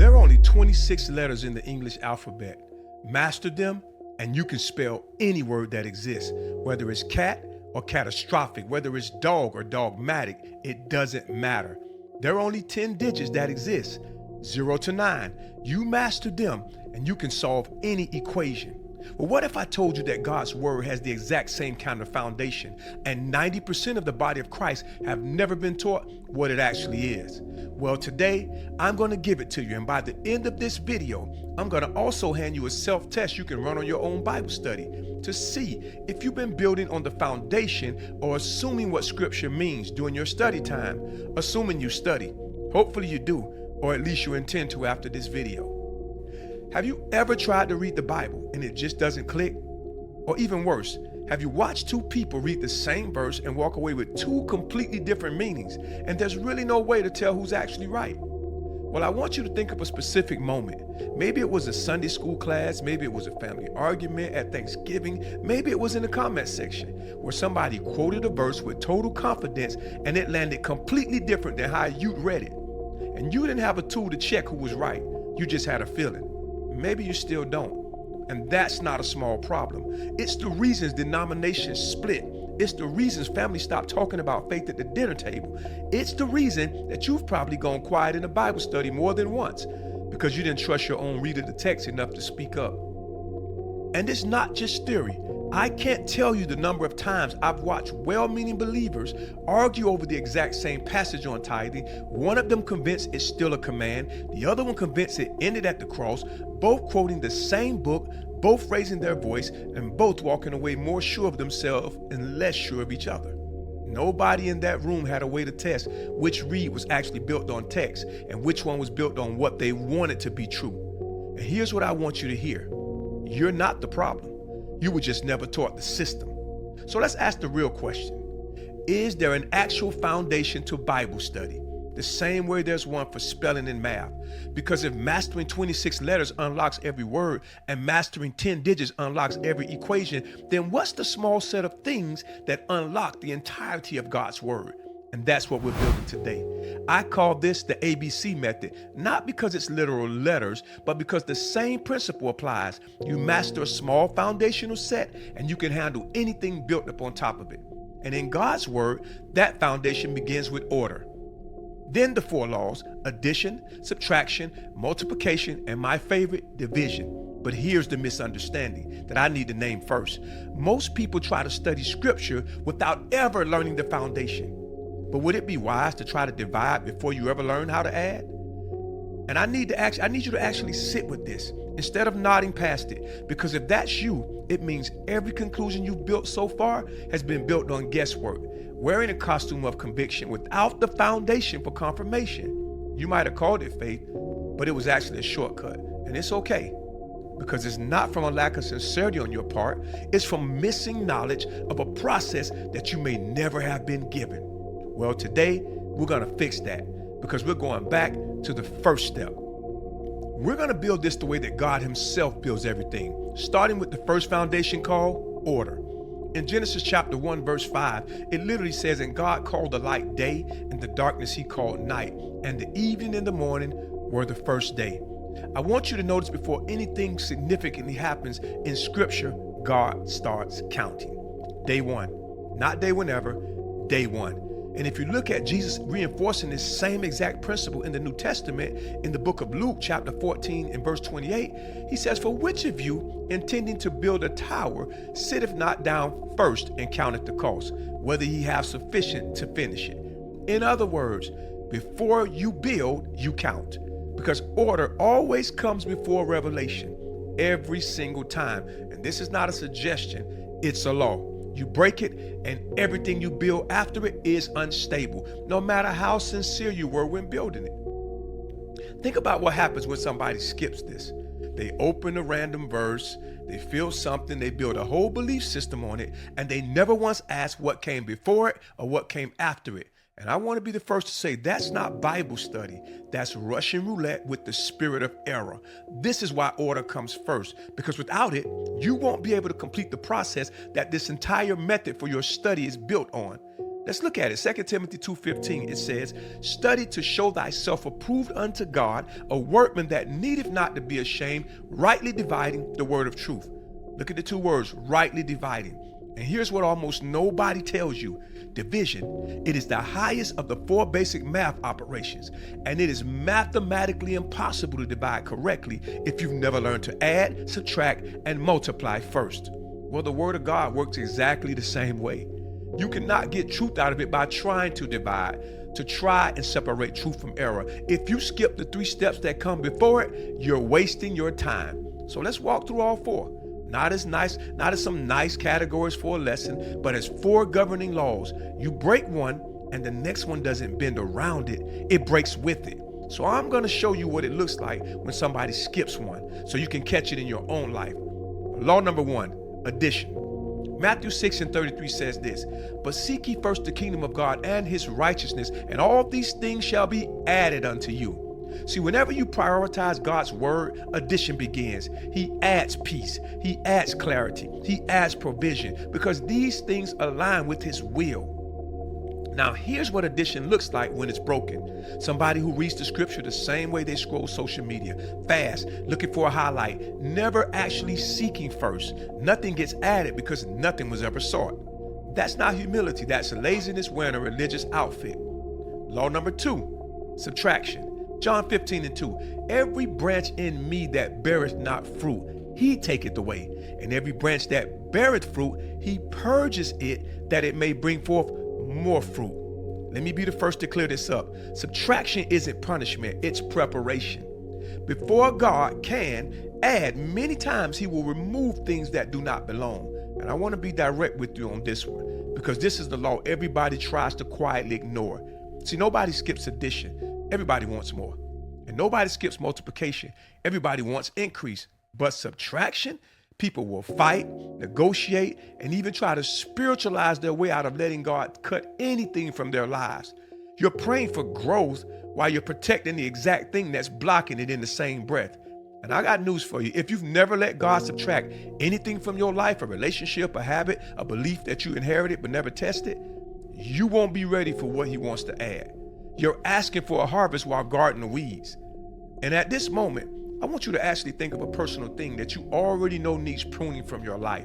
There are only 26 letters in the English alphabet. Master them, and you can spell any word that exists, whether it's cat or catastrophic, whether it's dog or dogmatic, it doesn't matter. There are only 10 digits that exist, 0 to 9. You master them, and you can solve any equation. Well, what if I told you that God's word has the exact same kind of foundation, and 90% of the body of Christ have never been taught what it actually is? Well, today, I'm going to give it to you, and by the end of this video, I'm going to also hand you a self-test you can run on your own Bible study to see if you've been building on the foundation or assuming what Scripture means during your study time, assuming you study. Hopefully you do, or at least you intend to after this video. Have you ever tried to read the Bible and it just doesn't click? Or even worse, have you watched two people read the same verse and walk away with two completely different meanings, and there's really no way to tell who's actually right? Well, I want you to think of a specific moment. Maybe it was a Sunday school class, maybe it was a family argument at Thanksgiving, maybe it was in the comment section where somebody quoted a verse with total confidence and it landed completely different than how you'd read it. And you didn't have a tool to check who was right, you just had a feeling. Maybe you still don't. And that's not a small problem. It's the reasons denominations split. It's the reasons families stop talking about faith at the dinner table. It's the reason that you've probably gone quiet in a Bible study more than once because you didn't trust your own reader of the text enough to speak up. And it's not just theory. I can't tell you the number of times I've watched well-meaning believers argue over the exact same passage on tithing. One of them convinced it's still a command, the other one convinced it ended at the cross, both quoting the same book, both raising their voice, and both walking away more sure of themselves and less sure of each other. Nobody in that room had a way to test which read was actually built on text and which one was built on what they wanted to be true. And here's what I want you to hear. You're not the problem. You were just never taught the system. So let's ask the real question. Is there an actual foundation to Bible study? The same way there's one for spelling and math. Because if mastering 26 letters unlocks every word and mastering 10 digits unlocks every equation, then what's the small set of things that unlock the entirety of God's word? And that's what we're building today. I call this the ABC method, not because it's literal letters, but because the same principle applies. You master a small foundational set and you can handle anything built up on top of it. And in God's word, that foundation begins with order. Then the 4 laws: addition, subtraction, multiplication, and my favorite, division. But here's the misunderstanding that I need to name first. Most people try to study scripture without ever learning the foundation. But would it be wise to try to divide before you ever learn how to add? And I need you to actually sit with this instead of nodding past it, because if that's you, it means every conclusion you've built so far has been built on guesswork, wearing a costume of conviction without the foundation for confirmation. You might have called it faith, but it was actually a shortcut, and it's okay. Because it's not from a lack of sincerity on your part, it's from missing knowledge of a process that you may never have been given. Well, today, we're going to fix that because we're going back to the first step. We're going to build this the way that God himself builds everything, starting with the first foundation called order. In Genesis chapter 1, verse 5, it literally says, "And God called the light day, and the darkness he called night, and the evening and the morning were the first day." I want you to notice before anything significantly happens in Scripture, God starts counting. Day one, not day whenever, day one. And if you look at Jesus reinforcing this same exact principle in the New Testament, in the book of Luke, chapter 14 and verse 28, he says, "For which of you, intending to build a tower, sitteth not down first and counteth the cost, whether he have sufficient to finish it?" In other words, before you build, you count. Because order always comes before revelation, every single time. And this is not a suggestion, it's a law. You break it, and everything you build after it is unstable, no matter how sincere you were when building it. Think about what happens when somebody skips this. They open a random verse, they feel something, they build a whole belief system on it, and they never once ask what came before it or what came after it. And I want to be the first to say that's not Bible study. That's Russian roulette with the spirit of error. This is why order comes first, because without it, you won't be able to complete the process that this entire method for your study is built on. Let's look at it. 2 Timothy 2:15, it says, study to show thyself approved unto God, a workman that needeth not to be ashamed, rightly dividing the word of truth. Look at the two words, rightly dividing. And here's what almost nobody tells you. Division. It is the highest of the four basic math operations, and it is mathematically impossible to divide correctly if you've never learned to add, subtract, and multiply first. Well, the word of God works exactly the same way. You cannot get truth out of it by trying to divide, to try and separate truth from error. If you skip the 3 steps that come before it, you're wasting your time. So let's walk through all 4. Not as some nice categories for a lesson, but as 4 governing laws. You break one and the next one doesn't bend around it, it breaks with it. So I'm going to show you what it looks like when somebody skips one so you can catch it in your own life. Law number 1, addition. Matthew 6:33 says this, but seek ye first the kingdom of God and his righteousness, and all these things shall be added unto you. See, whenever you prioritize God's word, addition begins. He adds peace. He adds clarity. He adds provision because these things align with his will. Now, here's what addition looks like when it's broken. Somebody who reads the scripture the same way they scroll social media, fast, looking for a highlight, never actually seeking first. Nothing gets added because nothing was ever sought. That's not humility. That's laziness wearing a religious outfit. Law number 2, subtraction. John 15:2, every branch in me that beareth not fruit, he taketh away. And every branch that beareth fruit, he purges it, that it may bring forth more fruit. Let me be the first to clear this up. Subtraction isn't punishment, it's preparation. Before God can add, many times he will remove things that do not belong. And I want to be direct with you on this one, because this is the law everybody tries to quietly ignore. See, nobody skips addition. Everybody wants more. And nobody skips multiplication. Everybody wants increase. But subtraction, people will fight, negotiate, and even try to spiritualize their way out of letting God cut anything from their lives. You're praying for growth while you're protecting the exact thing that's blocking it in the same breath. And I got news for you. If you've never let God subtract anything from your life, a relationship, a habit, a belief that you inherited but never tested, you won't be ready for what he wants to add. You're asking for a harvest while guarding the weeds. And at this moment, I want you to actually think of a personal thing that you already know needs pruning from your life.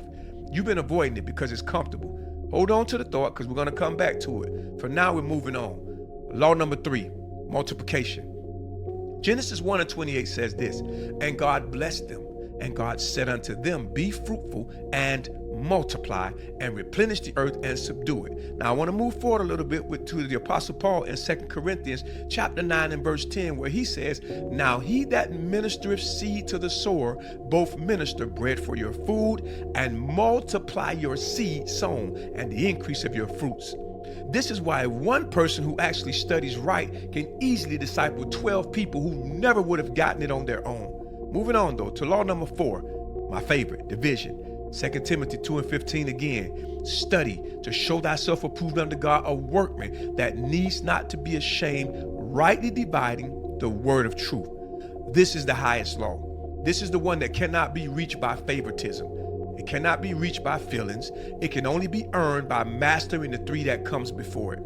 You've been avoiding it because it's comfortable. Hold on to the thought because we're going to come back to it. For now, we're moving on. Law number 3, multiplication. Genesis 1:28 says this, and God blessed them, and God said unto them, be fruitful and multiply and replenish the earth and subdue it. Now I want to move forward a little bit to the Apostle Paul in 2 Corinthians chapter 9 and verse 10, where he says, now he that ministereth seed to the sower, both minister bread for your food and multiply your seed sown and the increase of your fruits. This is why one person who actually studies right can easily disciple 12 people who never would have gotten it on their own. Moving on though to law number 4, my favorite, division. 2 Timothy 2:15 again, study to show thyself approved unto God, a workman that needs not to be ashamed, rightly dividing the word of truth. This is the highest law. This is the one that cannot be reached by favoritism. It cannot be reached by feelings. It can only be earned by mastering the 3 that comes before it.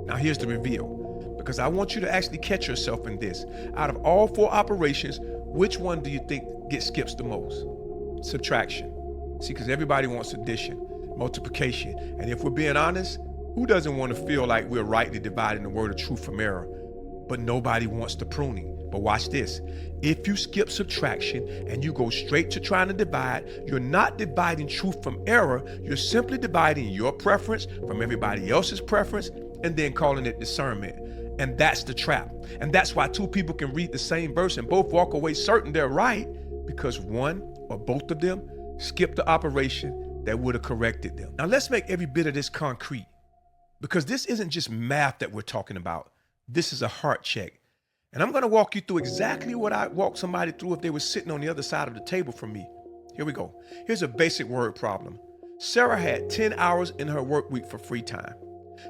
Now here's the reveal, because I want you to actually catch yourself in this. Out of all 4 operations, which one do you think skips the most? Subtraction. See, because everybody wants addition, multiplication. And if we're being honest, who doesn't want to feel like we're rightly dividing the word of truth from error? But nobody wants the pruning. But watch this. If you skip subtraction and you go straight to trying to divide, you're not dividing truth from error. You're simply dividing your preference from everybody else's preference and then calling it discernment. And that's the trap. And that's why 2 people can read the same verse and both walk away certain they're right, because one or both of them skip the operation that would have corrected them. Now let's make every bit of this concrete, because this isn't just math that we're talking about. This is a heart check. And I'm going to walk you through exactly what I walk somebody through if they were sitting on the other side of the table from me. Here we go. Here's a basic word problem. Sarah had 10 hours in her work week for free time.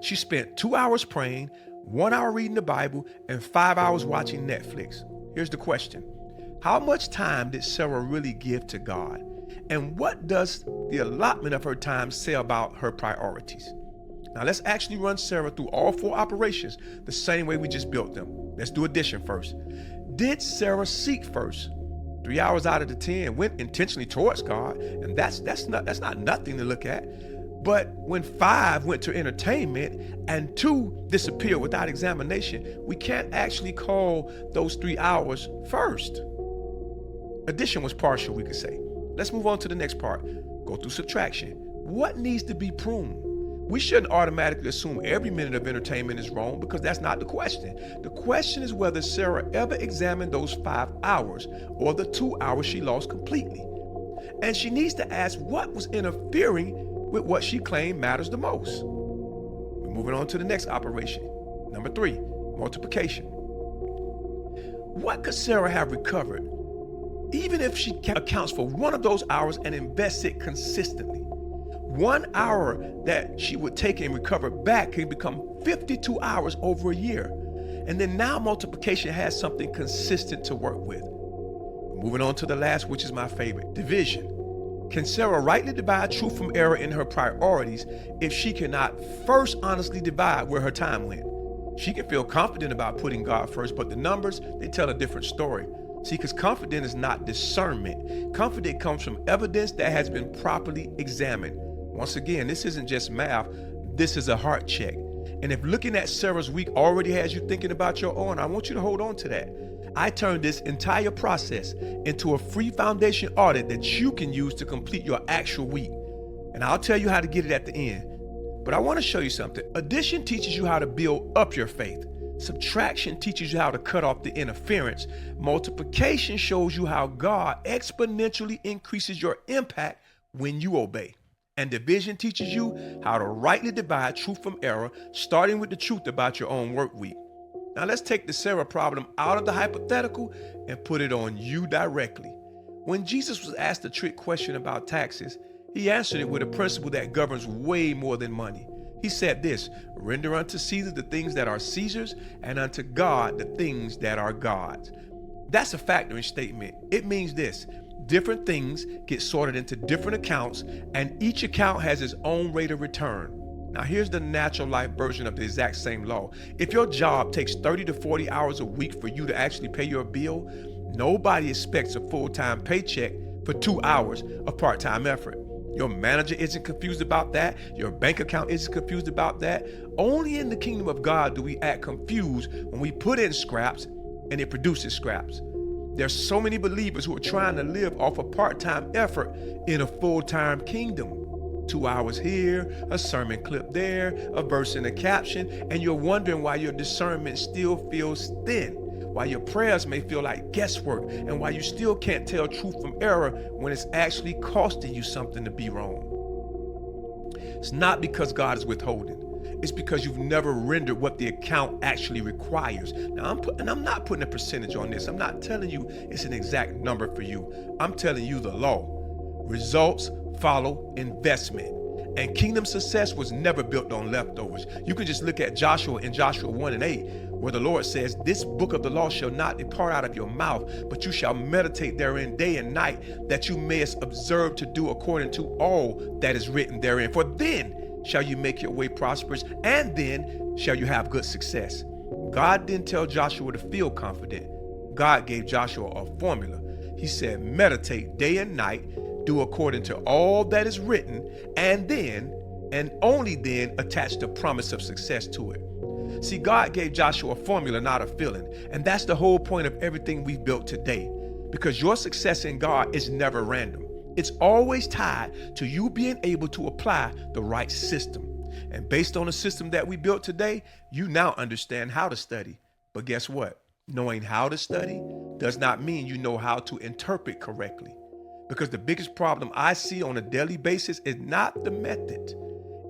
She spent 2 hours praying, 1 hour reading the Bible, and 5 hours watching Netflix. Here's the question. How much time did Sarah really give to God? And what does the allotment of her time say about her priorities? Now let's actually run Sarah through all 4 operations the same way we just built them. Let's do addition first. Did Sarah seek first? 3 hours out of the 10 went intentionally towards God, and that's not nothing to look at. But when 5 went to entertainment and 2 disappeared without examination, we can't actually call those 3 hours first. Addition was partial, we could say. Let's move on to the next part. Go through subtraction. What needs to be pruned? We shouldn't automatically assume every minute of entertainment is wrong, because that's not the question. The question is whether Sarah ever examined those 5 hours or the 2 hours she lost completely. And she needs to ask what was interfering with what she claimed matters the most. We're moving on to the next operation. Number 3, multiplication. What could Sarah have recovered, even if she accounts for one of those hours and invests it consistently? 1 hour that she would take and recover back can become 52 hours over a year. And then now multiplication has something consistent to work with. Moving on to the last, which is my favorite, division. Can Sarah rightly divide truth from error in her priorities if she cannot first honestly divide where her time went? She can feel confident about putting God first, but the numbers, they tell a different story. See, because confidence is not discernment. Confidence comes from evidence that has been properly examined. Once again, this isn't just math, this is a heart check. And if looking at Sarah's week already has you thinking about your own, I want you to hold on to that. I turned this entire process into a free foundation audit that you can use to complete your actual week. And I'll tell you how to get it at the end. But I want to show you something. Addition teaches you how to build up your faith. Subtraction teaches you how to cut off the interference. Multiplication shows you how God exponentially increases your impact when you obey. And division teaches you how to rightly divide truth from error, starting with the truth about your own work week. Now let's take the Sarah problem out of the hypothetical and put it on you directly. When Jesus was asked a trick question about taxes, he answered it with a principle that governs way more than money. He said this: render unto Caesar the things that are Caesar's, and unto God the things that are God's. That's a factoring statement. It means this: different things get sorted into different accounts, and each account has its own rate of return. Now here's the natural life version of the exact same law. If your job takes 30 to 40 hours a week for you to actually pay your bill, nobody expects a full-time paycheck for 2 hours of part-time effort. Your manager isn't confused about that. Your bank account isn't confused about that. Only in the kingdom of God do we act confused when we put in scraps and it produces scraps. There's so many believers who are trying to live off a part-time effort in a full-time kingdom. 2 hours here, a sermon clip there, a verse in a caption, and you're wondering why your discernment still feels thin, why your prayers may feel like guesswork, and why you still can't tell truth from error when it's actually costing you something to be wrong. It's not because God is withholding. It's because you've never rendered what the account actually requires. Now, I'm not putting a percentage on this. I'm not telling you it's an exact number for you. I'm telling you the law. Results follow investment. And kingdom success was never built on leftovers. You can just look at Joshua in Joshua 1:8, where the Lord says, this book of the law shall not depart out of your mouth, but you shall meditate therein day and night, that you mayest observe to do according to all that is written therein. For then shall you make your way prosperous, and then shall you have good success. God didn't tell Joshua to feel confident. God gave Joshua a formula. He said, meditate day and night, do according to all that is written, and then, and only then, attach the promise of success to it. See, God gave Joshua a formula, not a feeling. And that's the whole point of everything we've built today. Because your success in God is never random. It's always tied to you being able to apply the right system. And based on the system that we built today, you now understand how to study. But guess what? Knowing how to study does not mean you know how to interpret correctly. Because the biggest problem I see on a daily basis is not the method.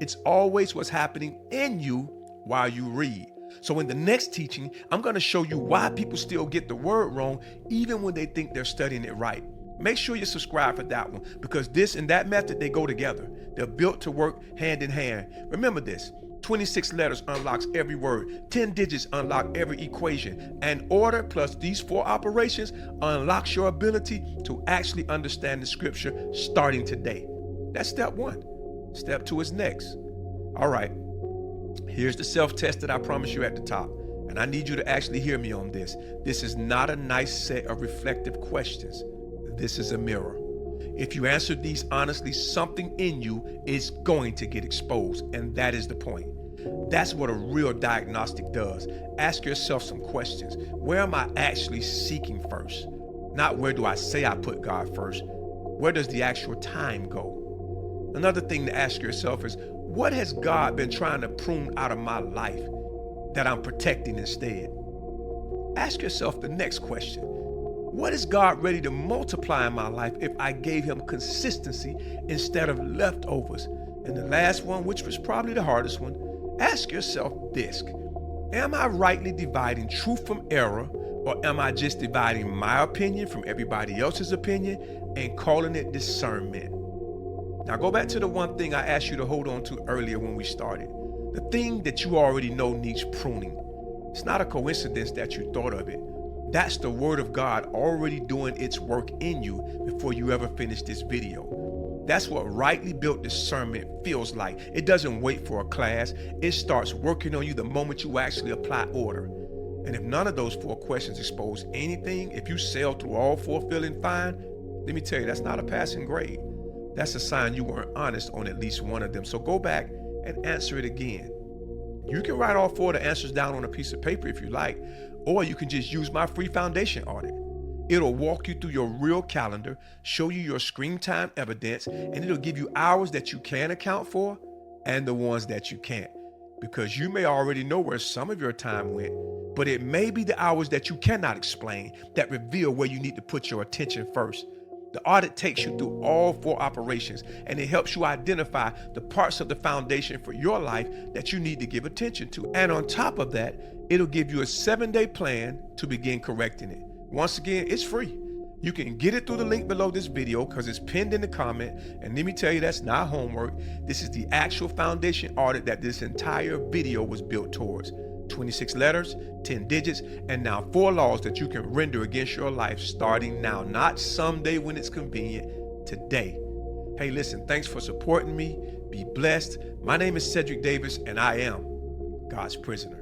It's always what's happening in you while you read. So in the next teaching, I'm going to show you why people still get the word wrong even when they think they're studying it right. Make sure you subscribe for that one, because this and that method, they go together. They're built to work hand in hand. Remember this: 26 letters unlocks every word. 10 digits unlock every equation. And order plus these 4 operations unlocks your ability to actually understand the scripture starting today. That's step 1. Step 2 is next. All right, Here's the self-test that I promised you at the top. And I need you to actually hear me on this. This is not a nice set of reflective questions. This is a mirror. If you answer these honestly, something in you is going to get exposed. And that is the point. That's what a real diagnostic does. Ask yourself some questions. Where am I actually seeking first? Not where do I say I put God first? Where does the actual time go? Another thing to ask yourself is, what has God been trying to prune out of my life that I'm protecting instead? Ask yourself the next question. What is God ready to multiply in my life if I gave him consistency instead of leftovers? And the last one, which was probably the hardest one, ask yourself this. Am I rightly dividing truth from error, or am I just dividing my opinion from everybody else's opinion and calling it discernment? Now go back to the one thing I asked you to hold on to earlier when we started. The thing that you already know needs pruning. It's not a coincidence that you thought of it. That's the word of God already doing its work in you before you ever finish this video. That's what rightly built discernment feels like. It doesn't wait for a class. It starts working on you the moment you actually apply order. And if none of those 4 questions expose anything, if you sail through all 4 feeling fine, let me tell you, that's not a passing grade. That's a sign you weren't honest on at least one of them. So go back and answer it again. You can write all 4 of the answers down on a piece of paper if you like, or you can just use my free Foundation Audit. It'll walk you through your real calendar, show you your screen time evidence, and it'll give you hours that you can account for and the ones that you can't. Because you may already know where some of your time went, but it may be the hours that you cannot explain that reveal where you need to put your attention first. The audit takes you through all 4 operations, and it helps you identify the parts of the foundation for your life that you need to give attention to. And on top of that, it'll give you a 7-day plan to begin correcting it. Once again, it's free. You can get it through the link below this video because it's pinned in the comment. And let me tell you, that's not homework. This is the actual foundation audit that this entire video was built towards. 26 letters, 10 digits, and now 4 laws that you can render against your life starting now, not someday when it's convenient, today. Hey, listen, thanks for supporting me. Be blessed. My name is Cedric Davis, and I am God's prisoner.